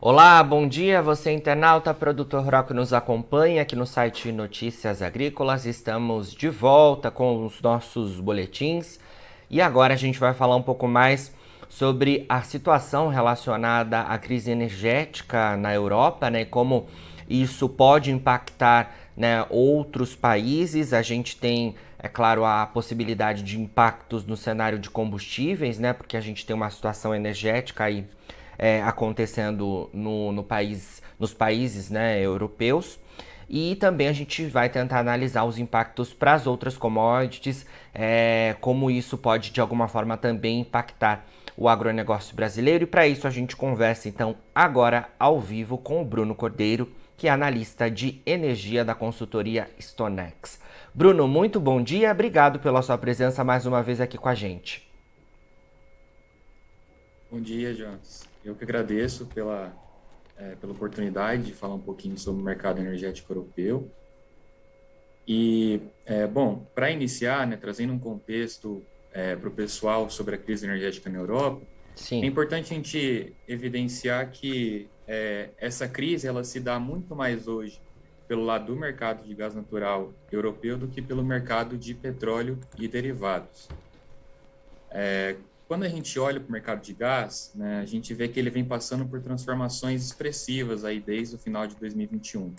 Olá, bom dia, você internauta, produtor rural que nos acompanha aqui no site Notícias Agrícolas. Estamos de volta com os nossos boletins e agora a gente vai falar um pouco mais sobre a situação relacionada à crise energética na Europa, né, e como isso pode impactar, né, outros países. A gente tem, é claro, a possibilidade de impactos no cenário de combustíveis, né, porque a gente tem uma situação energética aí acontecendo no país, nos países, né, europeus. E também a gente vai tentar analisar os impactos para as outras commodities, como isso pode de alguma forma também impactar o agronegócio brasileiro. E para isso a gente conversa então agora ao vivo com o Bruno Cordeiro, que é analista de energia da consultoria Stonex. Bruno, muito bom dia, obrigado pela sua presença mais uma vez aqui com a gente. Bom dia, Jonas. Eu que agradeço pela oportunidade de falar um pouquinho sobre o mercado energético europeu. Bom, para iniciar, né, trazendo um contexto para o pessoal sobre a crise energética na Europa, é Sim. importante a gente evidenciar que essa crise ela se dá muito mais hoje pelo lado do mercado de gás natural europeu do que pelo mercado de petróleo e derivados. Quando a gente olha para o mercado de gás, né, a gente vê que ele vem passando por transformações expressivas aí desde o final de 2021.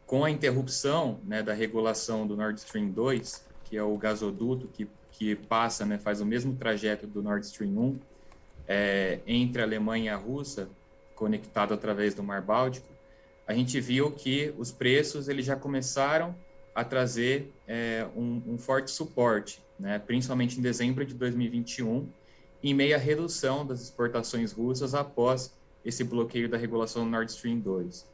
Com a interrupção, né, da regulação do Nord Stream 2, que é o gasoduto que passa, né, faz o mesmo trajeto do Nord Stream 1, entre a Alemanha e a Rússia, conectado através do Mar Báltico, a gente viu que os preços eles já começaram a trazer um forte suporte, né? Principalmente em dezembro de 2021, em meio à redução das exportações russas após esse bloqueio da regulação Nord Stream 2.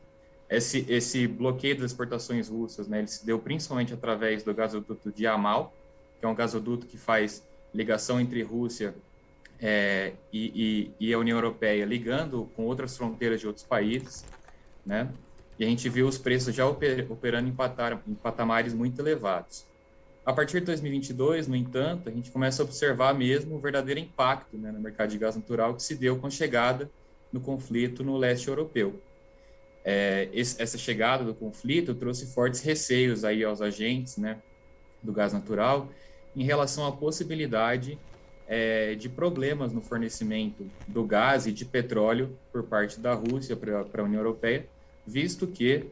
Esse bloqueio das exportações russas, né, ele se deu principalmente através do gasoduto de Yamal, que é um gasoduto que faz ligação entre Rússia e a União Europeia, ligando com outras fronteiras de outros países, né? E a gente viu os preços já operando em patamares muito elevados. A partir de 2022, no entanto, a gente começa a observar mesmo o verdadeiro impacto, né, no mercado de gás natural que se deu com a chegada do conflito no leste europeu. Essa chegada do conflito trouxe fortes receios aí aos agentes, né, do gás natural em relação à possibilidade de problemas no fornecimento do gás e de petróleo por parte da Rússia para a União Europeia, visto que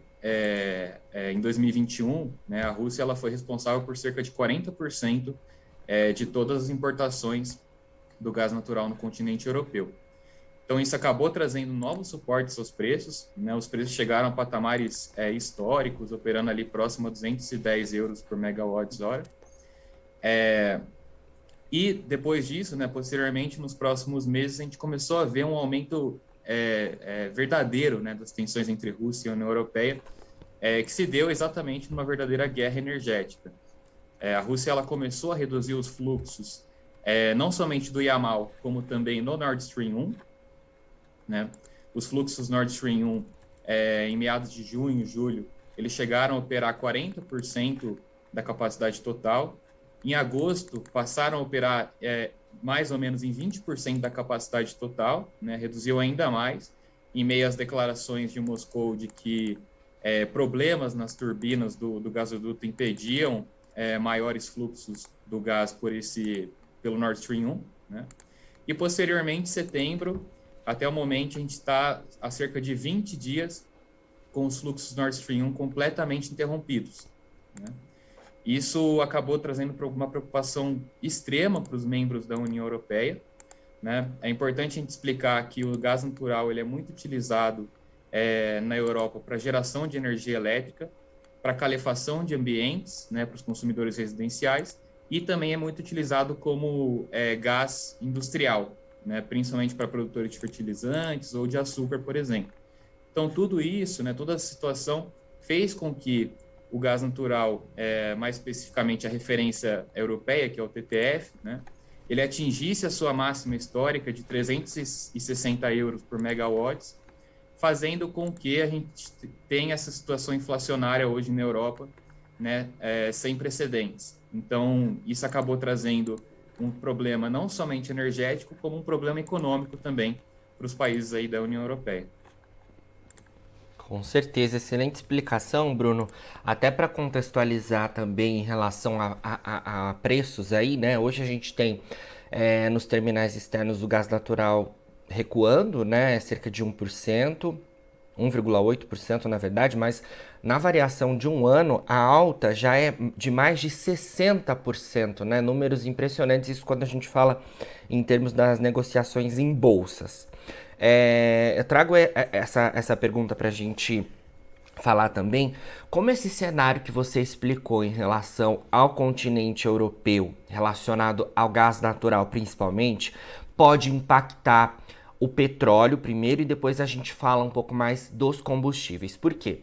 em 2021, né, a Rússia ela foi responsável por cerca de 40% de todas as importações do gás natural no continente europeu. Então, isso acabou trazendo novos suportes aos preços, né? Os preços chegaram a patamares históricos, operando ali próximo a 210 euros por megawatt-hora. E depois disso, né, posteriormente, nos próximos meses, a gente começou a ver um aumento verdadeiro, né, das tensões entre Rússia e União Europeia, que se deu exatamente numa verdadeira guerra energética. A Rússia ela começou a reduzir os fluxos, não somente do Yamal, como também no Nord Stream 1, né? Os fluxos Nord Stream 1, em meados de junho, julho, eles chegaram a operar 40% da capacidade total. Em agosto, passaram a operar mais ou menos em 20% da capacidade total, né? Reduziu ainda mais, em meio às declarações de Moscou de que problemas nas turbinas do gasoduto impediam maiores fluxos do gás pelo Nord Stream 1, né? E posteriormente, em setembro, até o momento, a gente está há cerca de 20 dias com os fluxos Nord Stream 1 completamente interrompidos, né? Isso acabou trazendo uma preocupação extrema para os membros da União Europeia, né? É importante a gente explicar que o gás natural ele é muito utilizado na Europa para geração de energia elétrica, para calefação de ambientes, né, para os consumidores residenciais, e também é muito utilizado como gás industrial, né, principalmente para produtores de fertilizantes ou de açúcar, por exemplo. Então, tudo isso, né, toda a situação fez com que o gás natural, mais especificamente a referência europeia, que é o TTF, né, ele atingisse a sua máxima histórica de 360 euros por megawatts, fazendo com que a gente tenha essa situação inflacionária hoje na Europa, né, sem precedentes. Então, isso acabou trazendo um problema não somente energético, como um problema econômico também os países aí da União Europeia. Com certeza, excelente explicação, Bruno. Até para contextualizar também em relação a preços aí, né? Hoje a gente tem nos terminais externos o gás natural recuando, né? Cerca de 1%, 1,8% na verdade, mas na variação de um ano, a alta já é de mais de 60%, né? Números impressionantes, isso quando a gente fala em termos das negociações em bolsas. Eu trago essa pergunta para a gente falar também como esse cenário que você explicou em relação ao continente europeu, relacionado ao gás natural principalmente, pode impactar o petróleo primeiro e depois a gente fala um pouco mais dos combustíveis. Por quê?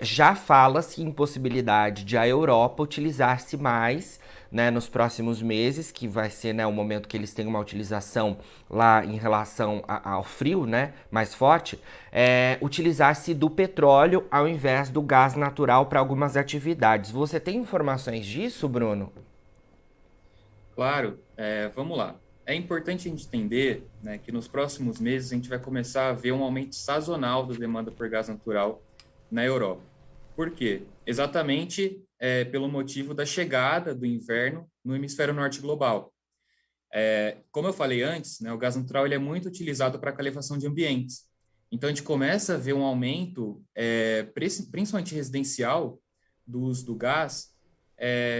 Já fala-se em possibilidade de a Europa utilizar-se mais, né, nos próximos meses, que vai ser, né, o momento que eles têm uma utilização lá em relação ao frio, né, mais forte, utilizar-se do petróleo ao invés do gás natural para algumas atividades. Você tem informações disso, Bruno? Claro, vamos lá. É importante a gente entender, né, que nos próximos meses a gente vai começar a ver um aumento sazonal da demanda por gás natural na Europa. Por quê? Exatamente pelo motivo da chegada do inverno no hemisfério norte global. Como eu falei antes, né, o gás natural ele é muito utilizado para a calefação de ambientes. Então, a gente começa a ver um aumento, principalmente residencial, do uso do gás,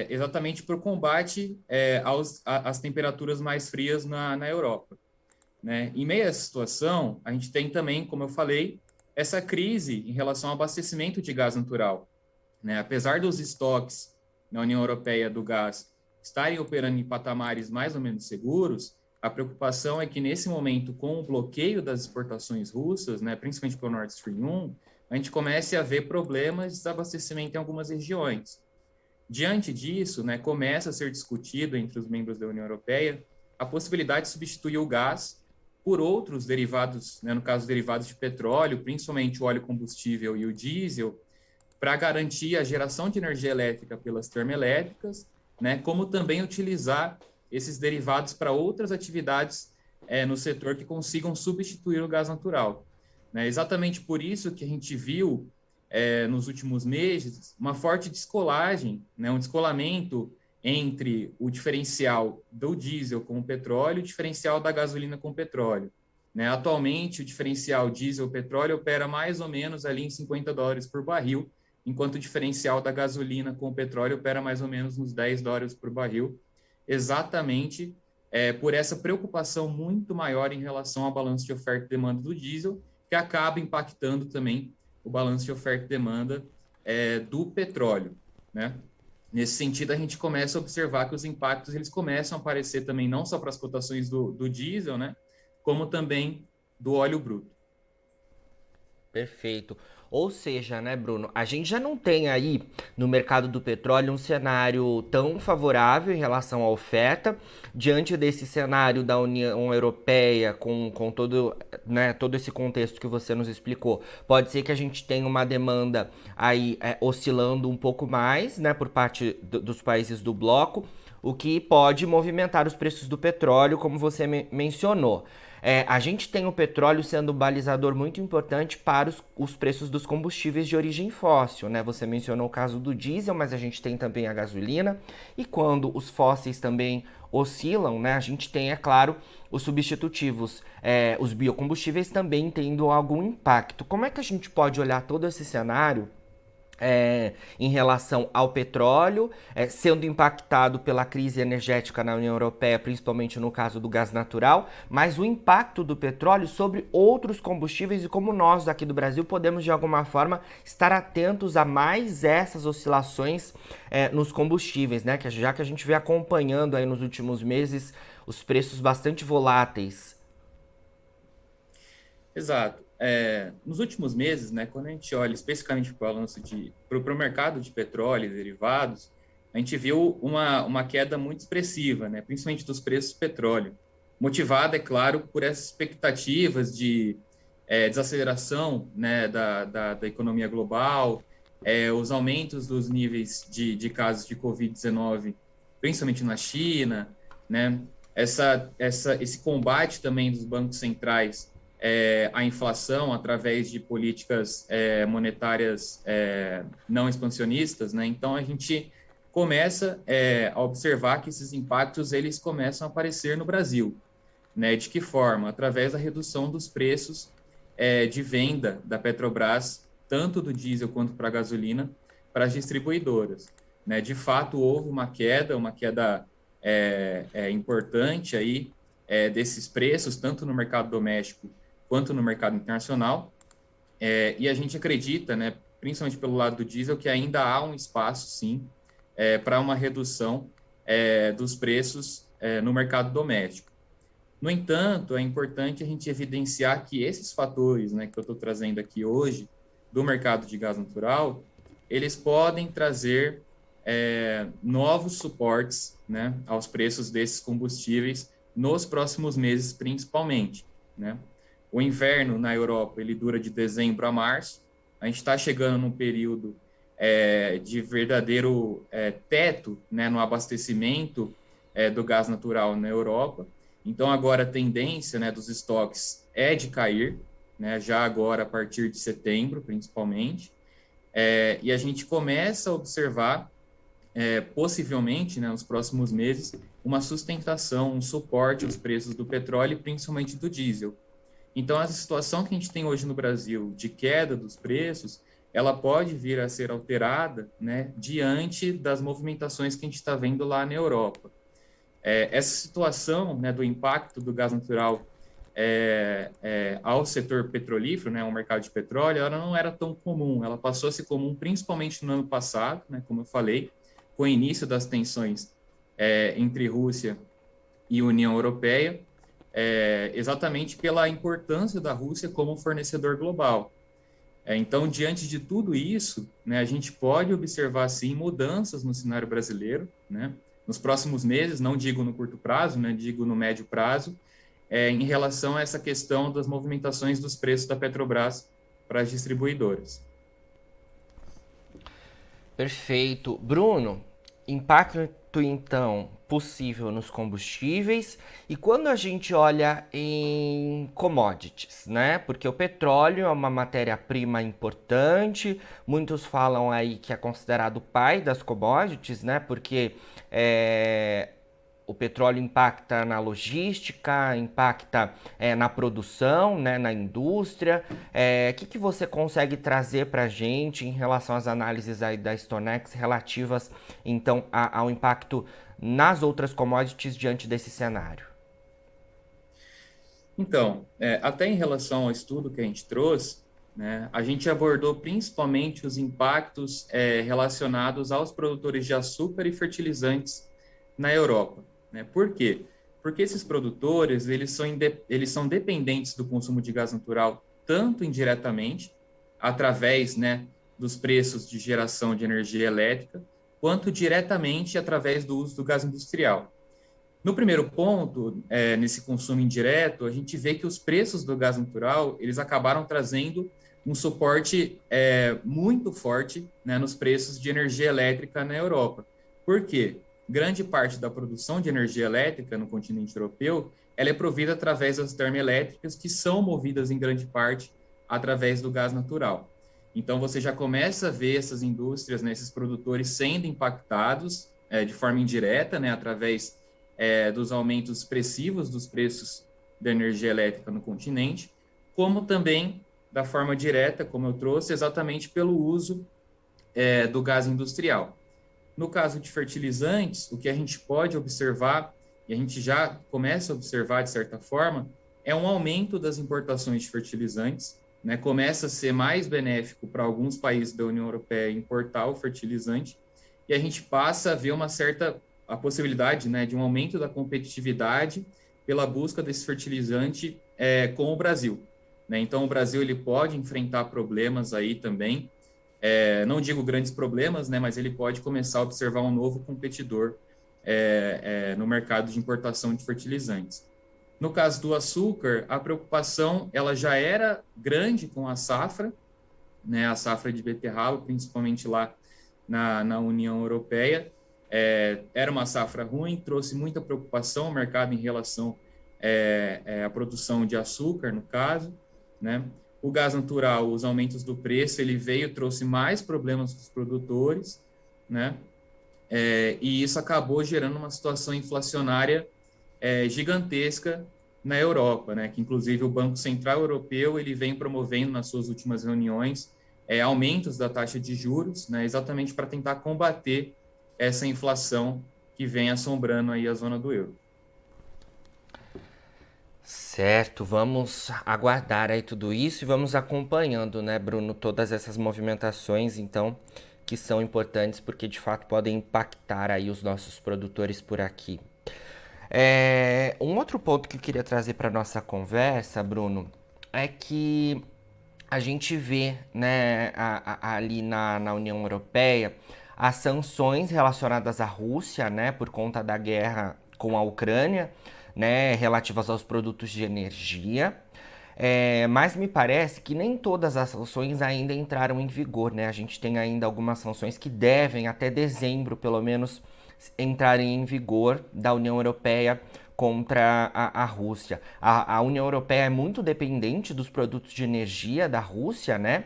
exatamente por combate às temperaturas mais frias na Europa. Né? Em meio a essa situação, a gente tem também, como eu falei, essa crise em relação ao abastecimento de gás natural. Né? Apesar dos estoques na União Europeia do gás estarem operando em patamares mais ou menos seguros, a preocupação é que, nesse momento, com o bloqueio das exportações russas, né, principalmente pelo Nord Stream 1, a gente comece a ver problemas de desabastecimento em algumas regiões. Diante disso, né, começa a ser discutido entre os membros da União Europeia a possibilidade de substituir o gás por outros derivados, né, no caso, derivados de petróleo, principalmente o óleo combustível e o diesel, para garantir a geração de energia elétrica pelas termoelétricas, né, como também utilizar esses derivados para outras atividades no setor que consigam substituir o gás natural. Né? Exatamente por isso que a gente viu nos últimos meses uma forte descolagem, né, um descolamento entre o diferencial do diesel com o petróleo e o diferencial da gasolina com o petróleo. Né? Atualmente, o diferencial diesel-petróleo opera mais ou menos ali em $50 por barril, enquanto o diferencial da gasolina com o petróleo opera mais ou menos nos $10 por barril, exatamente por essa preocupação muito maior em relação ao balanço de oferta e demanda do diesel, que acaba impactando também o balanço de oferta e demanda do petróleo, né? Nesse sentido, a gente começa a observar que os impactos eles começam a aparecer também não só para as cotações do diesel, né, como também do óleo bruto. Perfeito. Ou seja, né, Bruno, a gente já não tem aí no mercado do petróleo um cenário tão favorável em relação à oferta, diante desse cenário da União Europeia, com todo, né, todo esse contexto que você nos explicou. Pode ser que a gente tenha uma demanda aí oscilando um pouco mais, né, por parte dos países do bloco, o que pode movimentar os preços do petróleo, como você mencionou. A gente tem o petróleo sendo um balizador muito importante para os preços dos combustíveis de origem fóssil, né? Você mencionou o caso do diesel, mas a gente tem também a gasolina. E quando os fósseis também oscilam, né? A gente tem, é claro, os substitutivos, os biocombustíveis também tendo algum impacto. Como é que a gente pode olhar todo esse cenário em relação ao petróleo, sendo impactado pela crise energética na União Europeia, principalmente no caso do gás natural, mas o impacto do petróleo sobre outros combustíveis e como nós aqui do Brasil podemos de alguma forma estar atentos a mais essas oscilações nos combustíveis, né? Já que a gente vem acompanhando aí nos últimos meses os preços bastante voláteis. Exato. Nos últimos meses, né, quando a gente olha especificamente para o mercado de petróleo e derivados, a gente viu uma queda muito expressiva, né, principalmente dos preços do petróleo, motivada, é claro, por essas expectativas de desaceleração, né, da economia global, os aumentos dos níveis de casos de Covid-19, principalmente na China, né, esse combate também dos bancos centrais a inflação através de políticas monetárias não expansionistas, né? Então a gente começa a observar que esses impactos eles começam a aparecer no Brasil, né? De que forma? Através da redução dos preços de venda da Petrobras, tanto do diesel quanto para a gasolina, para as distribuidoras, né? De fato, houve uma queda importante aí desses preços, tanto no mercado doméstico quanto no mercado internacional, e a gente acredita, né, principalmente pelo lado do diesel, que ainda há um espaço, sim, para uma redução dos preços no mercado doméstico. No entanto, é importante a gente evidenciar que esses fatores, né, que eu estou trazendo aqui hoje, do mercado de gás natural, eles podem trazer novos suportes, né, aos preços desses combustíveis nos próximos meses, principalmente, né? O inverno na Europa ele dura de dezembro a março. A gente está chegando num período de verdadeiro teto, né, no abastecimento do gás natural na Europa. Então, agora a tendência, né, dos estoques é de cair, né, já agora a partir de setembro, principalmente. E a gente começa a observar, possivelmente, né, nos próximos meses, uma sustentação, um suporte aos preços do petróleo, principalmente do diesel. Então, essa situação que a gente tem hoje no Brasil de queda dos preços, ela pode vir a ser alterada, né, diante das movimentações que a gente está vendo lá na Europa. Essa situação, né, do impacto do gás natural ao setor petrolífero, né, ao mercado de petróleo, ela não era tão comum. Ela passou a ser comum principalmente no ano passado, né, como eu falei, com o início das tensões entre Rússia e União Europeia, exatamente pela importância da Rússia como fornecedor global. Então, diante de tudo isso, né, a gente pode observar, sim, mudanças no cenário brasileiro, né, nos próximos meses, não digo no curto prazo, né, digo no médio prazo, em relação a essa questão das movimentações dos preços da Petrobras para as distribuidoras. Perfeito. Bruno, impacto então possível nos combustíveis e quando a gente olha em commodities, né? Porque o petróleo é uma matéria-prima importante, muitos falam aí que é considerado o pai das commodities, né? Porque o petróleo impacta na logística, impacta na produção, né, na indústria. Que você consegue trazer para a gente em relação às análises aí da StoneX relativas, então, ao impacto nas outras commodities diante desse cenário? Então, até em relação ao estudo que a gente trouxe, né, a gente abordou principalmente os impactos relacionados aos produtores de açúcar e fertilizantes na Europa. Né? Por quê? Porque esses produtores eles são dependentes do consumo de gás natural tanto indiretamente, através, né, dos preços de geração de energia elétrica, quanto diretamente através do uso do gás industrial. No primeiro ponto, nesse consumo indireto, a gente vê que os preços do gás natural eles acabaram trazendo um suporte muito forte, né, nos preços de energia elétrica na Europa. Por quê? Grande parte da produção de energia elétrica no continente europeu ela é provida através das termoelétricas, que são movidas em grande parte através do gás natural. Então, você já começa a ver essas indústrias, né, esses produtores sendo impactados de forma indireta, né, através dos aumentos expressivos dos preços da energia elétrica no continente, como também da forma direta, como eu trouxe, exatamente pelo uso do gás industrial. No caso de fertilizantes, o que a gente pode observar, e a gente já começa a observar de certa forma, é um aumento das importações de fertilizantes, né? Começa a ser mais benéfico para alguns países da União Europeia importar o fertilizante, e a gente passa a ver a possibilidade, né, de um aumento da competitividade pela busca desse fertilizante com o Brasil. Né? Então, o Brasil ele pode enfrentar problemas aí também, não digo grandes problemas, né, mas ele pode começar a observar um novo competidor no mercado de importação de fertilizantes. No caso do açúcar, a preocupação ela já era grande com a safra, né, a safra de beterraba, principalmente lá na União Europeia. Era uma safra ruim, trouxe muita preocupação ao mercado em relação a produção de açúcar, no caso, né? O gás natural, os aumentos do preço, ele veio, trouxe mais problemas para os produtores, né? E isso acabou gerando uma situação inflacionária gigantesca na Europa, né? Que inclusive o Banco Central Europeu ele vem promovendo nas suas últimas reuniões aumentos da taxa de juros, né? Exatamente para tentar combater essa inflação que vem assombrando aí a zona do euro. Certo, vamos aguardar aí tudo isso e vamos acompanhando, né, Bruno, todas essas movimentações, então, que são importantes porque de fato podem impactar aí os nossos produtores por aqui. Um outro ponto que eu queria trazer para nossa conversa, Bruno, é que a gente vê, né, ali na União Europeia as sanções relacionadas à Rússia, né, por conta da guerra com a Ucrânia, né, relativas aos produtos de energia. Mas me parece que nem todas as sanções ainda entraram em vigor, né? A gente tem ainda algumas sanções que devem, até dezembro pelo menos, entrarem em vigor da União Europeia contra a Rússia. A União Europeia é muito dependente dos produtos de energia da Rússia, né?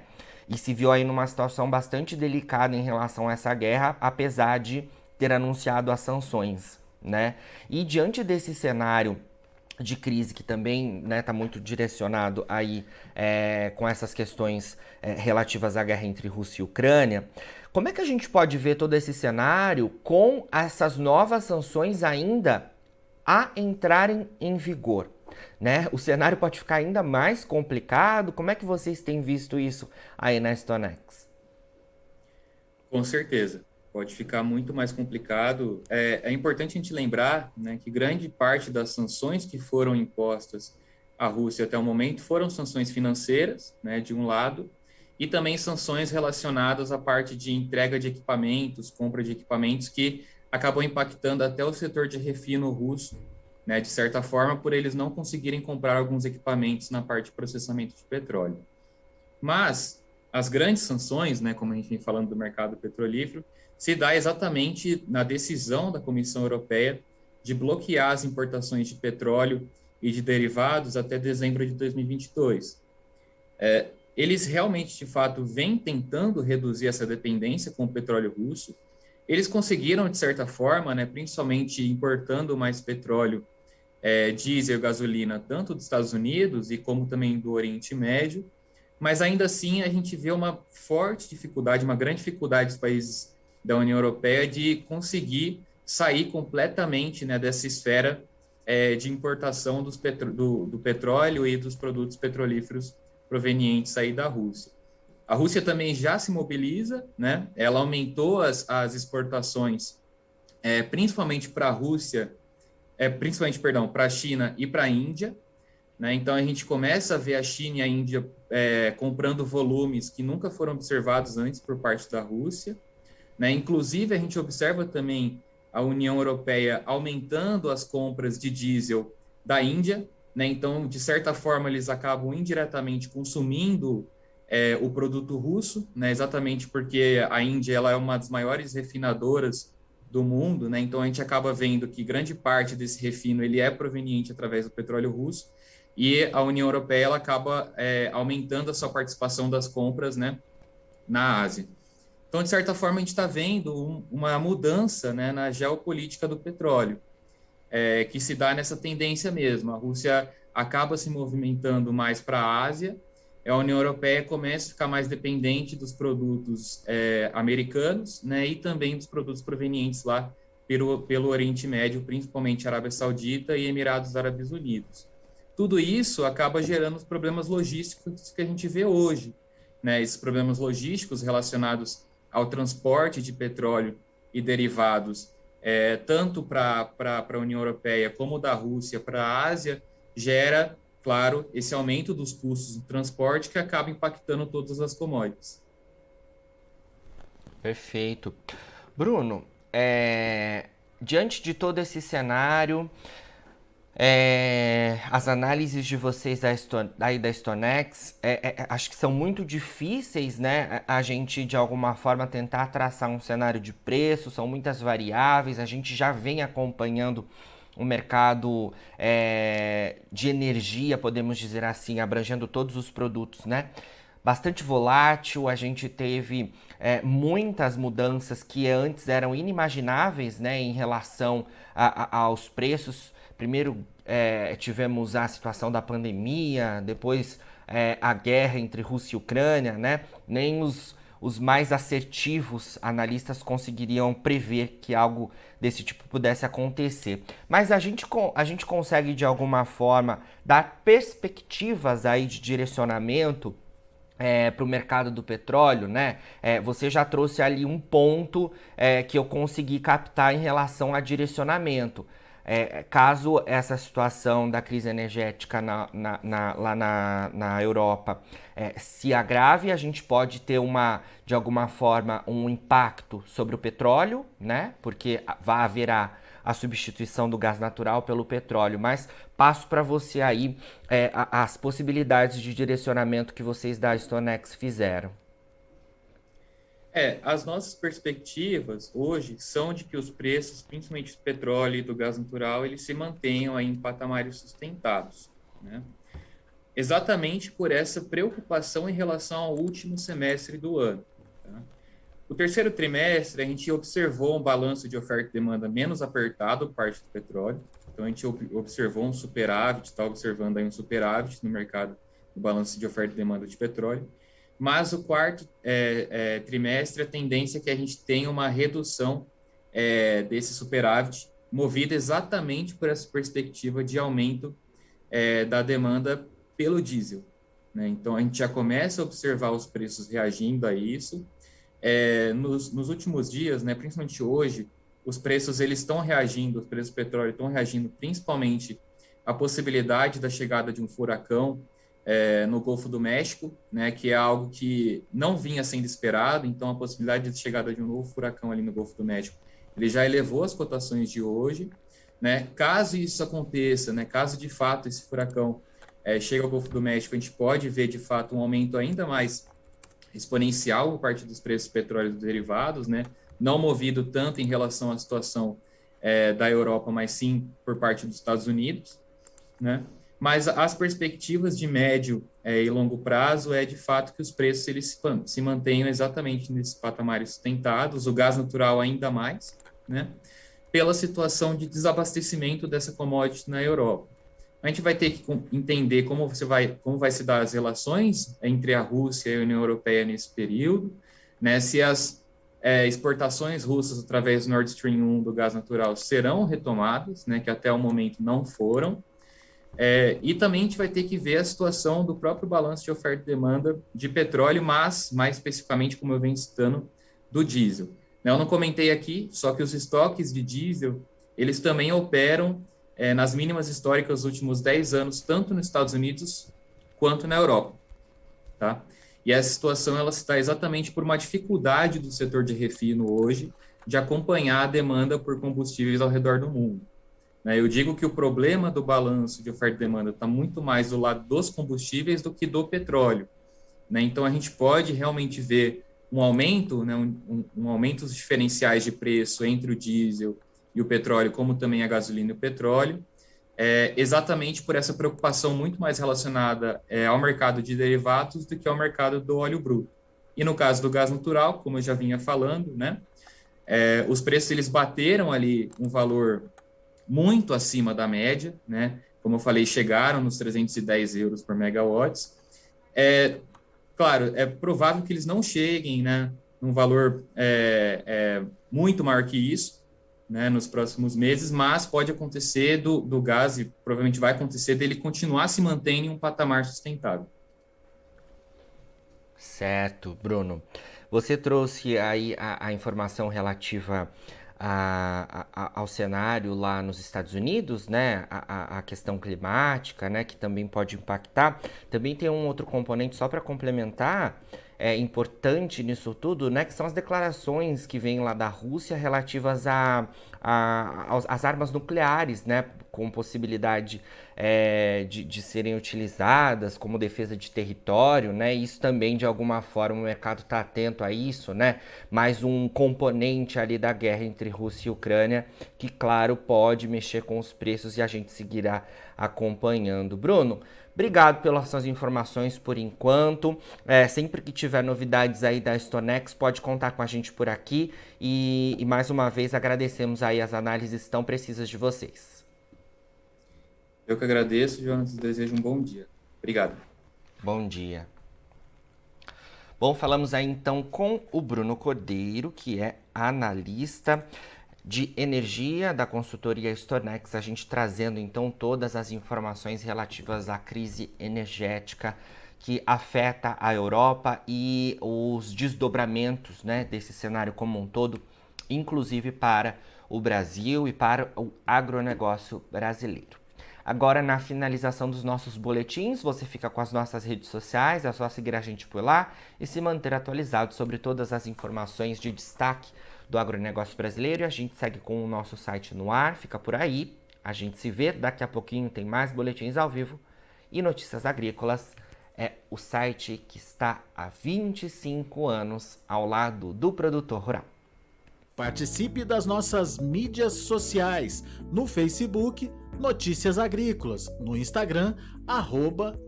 E se viu aí numa situação bastante delicada em relação a essa guerra, apesar de ter anunciado as sanções, né? E diante desse cenário de crise que também está muito direcionado aí com essas questões relativas à guerra entre Rússia e Ucrânia, como é que a gente pode ver todo esse cenário com essas novas sanções ainda a entrarem em vigor? Né? O cenário pode ficar ainda mais complicado. Como é que vocês têm visto isso aí na Stonex? Com certeza, pode ficar muito mais complicado. É importante a gente lembrar, né, que grande parte das sanções que foram impostas à Rússia até o momento foram sanções financeiras, né, de um lado, e também sanções relacionadas à parte de entrega de equipamentos, compra de equipamentos, que acabou impactando até o setor de refino russo, né, de certa forma, por eles não conseguirem comprar alguns equipamentos na parte de processamento de petróleo. Mas as grandes sanções, né, como a gente vem falando do mercado petrolífero, se dá exatamente na decisão da Comissão Europeia de bloquear as importações de petróleo e de derivados até dezembro de 2022. Eles realmente, de fato, vêm tentando reduzir essa dependência com o petróleo russo. Eles conseguiram, de certa forma, né, principalmente importando mais petróleo, diesel, gasolina, tanto dos Estados Unidos e como também do Oriente Médio, mas ainda assim a gente vê uma forte dificuldade, uma grande dificuldade dos países da União Europeia de conseguir sair completamente, né, dessa esfera de importação do petróleo e dos produtos petrolíferos provenientes aí da Rússia. A Rússia também já se mobiliza, né? Ela aumentou as exportações, principalmente para a Rússia, principalmente, perdão, para a China e para a Índia, né? Então a gente começa a ver a China e a Índia comprando volumes que nunca foram observados antes por parte da Rússia, né? Inclusive a gente observa também a União Europeia aumentando as compras de diesel da Índia, né? Então de certa forma eles acabam indiretamente consumindo o produto russo, né? Exatamente porque a Índia ela é uma das maiores refinadoras do mundo, né? Então a gente acaba vendo que grande parte desse refino ele é proveniente através do petróleo russo e a União Europeia ela acaba aumentando a sua participação das compras, né, na Ásia. Então, de certa forma, a gente está vendo uma mudança, né, na geopolítica do petróleo, que se dá nessa tendência mesmo. A Rússia acaba se movimentando mais para a Ásia, a União Europeia começa a ficar mais dependente dos produtos americanos, né, e também dos produtos provenientes lá pelo Oriente Médio, principalmente Arábia Saudita e Emirados Árabes Unidos. Tudo isso acaba gerando os problemas logísticos que a gente vê hoje, né? Esses problemas logísticos relacionados ao transporte de petróleo e derivados, tanto para a União Europeia como da Rússia para a Ásia, gera, claro, esse aumento dos custos de transporte que acaba impactando todas as commodities. Perfeito. Bruno, diante de todo esse cenário, as análises de vocês aí da Stonex, acho que são muito difíceis, né? A gente, de alguma forma, tentar traçar um cenário de preço, são muitas variáveis, a gente já vem acompanhando um mercado de energia, podemos dizer assim, abrangendo todos os produtos, né? Bastante volátil, a gente teve muitas mudanças que antes eram inimagináveis, né, em relação aos preços. Primeiro tivemos a situação da pandemia, depois a guerra entre Rússia e Ucrânia, né? Nem os mais assertivos analistas conseguiriam prever que algo desse tipo pudesse acontecer. Mas a gente consegue, de alguma forma, dar perspectivas aí de direcionamento para o mercado do petróleo, né? Você já trouxe ali um ponto que eu consegui captar em relação a direcionamento. Caso essa situação da crise energética lá na Europa se agrave, a gente pode ter de alguma forma, um impacto sobre o petróleo, né? Porque haverá a substituição do gás natural pelo petróleo, mas passo para você aí as possibilidades de direcionamento que vocês da Stonex fizeram. As nossas perspectivas hoje são de que os preços, principalmente do petróleo e do gás natural, eles se mantenham aí em patamares sustentados, né? Exatamente por essa preocupação em relação ao último semestre do ano, tá? O terceiro trimestre, a gente observou um balanço de oferta e demanda menos apertado por parte do petróleo. Então, a gente observou um superávit, está observando aí um superávit no mercado do balanço de oferta e demanda de petróleo. Mas o quarto trimestre, a tendência é que a gente tenha uma redução desse superávit, movida exatamente por essa perspectiva de aumento da demanda pelo diesel, né? Então, a gente já começa a observar os preços reagindo a isso. Nos últimos dias, né, principalmente hoje, os preços eles estão reagindo, os preços do petróleo estão reagindo principalmente à possibilidade da chegada de um furacão no Golfo do México, né, que é algo que não vinha sendo esperado. Então, a possibilidade de chegada de um novo furacão ali no Golfo do México, ele já elevou as cotações de hoje, né? Caso isso aconteça, né, caso de fato esse furacão chegue ao Golfo do México, a gente pode ver de fato um aumento ainda mais exponencial por parte dos preços do petróleo e dos derivados, né? Não movido tanto em relação à situação da Europa, mas sim por parte dos Estados Unidos, né? Mas as perspectivas de médio e longo prazo de fato que os preços eles se mantenham exatamente nesses patamares sustentados, o gás natural ainda mais, né? Pela situação de desabastecimento dessa commodity na Europa. A gente vai ter que entender como vai se dar as relações entre a Rússia e a União Europeia nesse período, né? Se as exportações russas através do Nord Stream 1 do gás natural serão retomadas, né? Que até o momento não foram. E também a gente vai ter que ver a situação do próprio balanço de oferta e demanda de petróleo, mas mais especificamente, como eu venho citando, do diesel. Eu não comentei aqui, só que os estoques de diesel, eles também operam nas mínimas históricas dos últimos 10 anos, tanto nos Estados Unidos quanto na Europa, tá? E essa situação ela se está exatamente por uma dificuldade do setor de refino hoje de acompanhar a demanda por combustíveis ao redor do mundo. Eu digo que o problema do balanço de oferta e demanda está muito mais do lado dos combustíveis do que do petróleo, né? Então, a gente pode realmente ver um aumento, né, um aumento dos diferenciais de preço entre o diesel e o petróleo, como também a gasolina e o petróleo, exatamente por essa preocupação muito mais relacionada ao mercado de derivados do que ao mercado do óleo bruto. E no caso do gás natural, como eu já vinha falando, né, os preços eles bateram ali um valor muito acima da média, né? Como eu falei, chegaram nos 310 euros por megawatts. Claro, é provável que eles não cheguem, né, num valor muito maior que isso, né, nos próximos meses, mas pode acontecer do gás, e provavelmente vai acontecer, dele continuar se mantendo em um patamar sustentável. Certo, Bruno. Você trouxe aí a informação relativa ao cenário lá nos Estados Unidos, né? A questão climática, né? Que também pode impactar. Também tem um outro componente, só para complementar, importante nisso tudo, né? Que são as declarações que vêm lá da Rússia relativas às armas nucleares, né? com possibilidade de serem utilizadas como defesa de território, né? Isso também, de alguma forma, o mercado está atento a isso, né? Mais um componente ali da guerra entre Rússia e Ucrânia, que, claro, pode mexer com os preços e a gente seguirá acompanhando. Bruno, obrigado pelas suas informações por enquanto. Sempre que tiver novidades aí da StoneX, pode contar com a gente por aqui. E mais uma vez agradecemos aí as análises tão precisas de vocês. Eu que agradeço, Jonas. Desejo um bom dia. Obrigado. Bom dia. Bom, falamos aí então com o Bruno Cordeiro, que é analista de energia da consultoria StoneX, a gente trazendo então todas as informações relativas à crise energética que afeta a Europa e os desdobramentos, né, desse cenário como um todo, inclusive para o Brasil e para o agronegócio brasileiro. Agora, na finalização dos nossos boletins, você fica com as nossas redes sociais, é só seguir a gente por lá e se manter atualizado sobre todas as informações de destaque do agronegócio brasileiro. E a gente segue com o nosso site no ar, fica por aí. A gente se vê, daqui a pouquinho tem mais boletins ao vivo. E Notícias Agrícolas é o site que está há 25 anos ao lado do produtor rural. Participe das nossas mídias sociais, no Facebook, Notícias Agrícolas, no Instagram,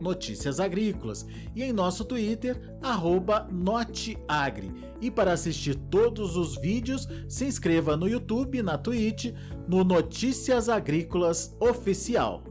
@Notícias Agrícolas e em nosso Twitter, @Noteagri. E para assistir todos os vídeos, se inscreva no YouTube, na Twitch, no Notícias Agrícolas Oficial.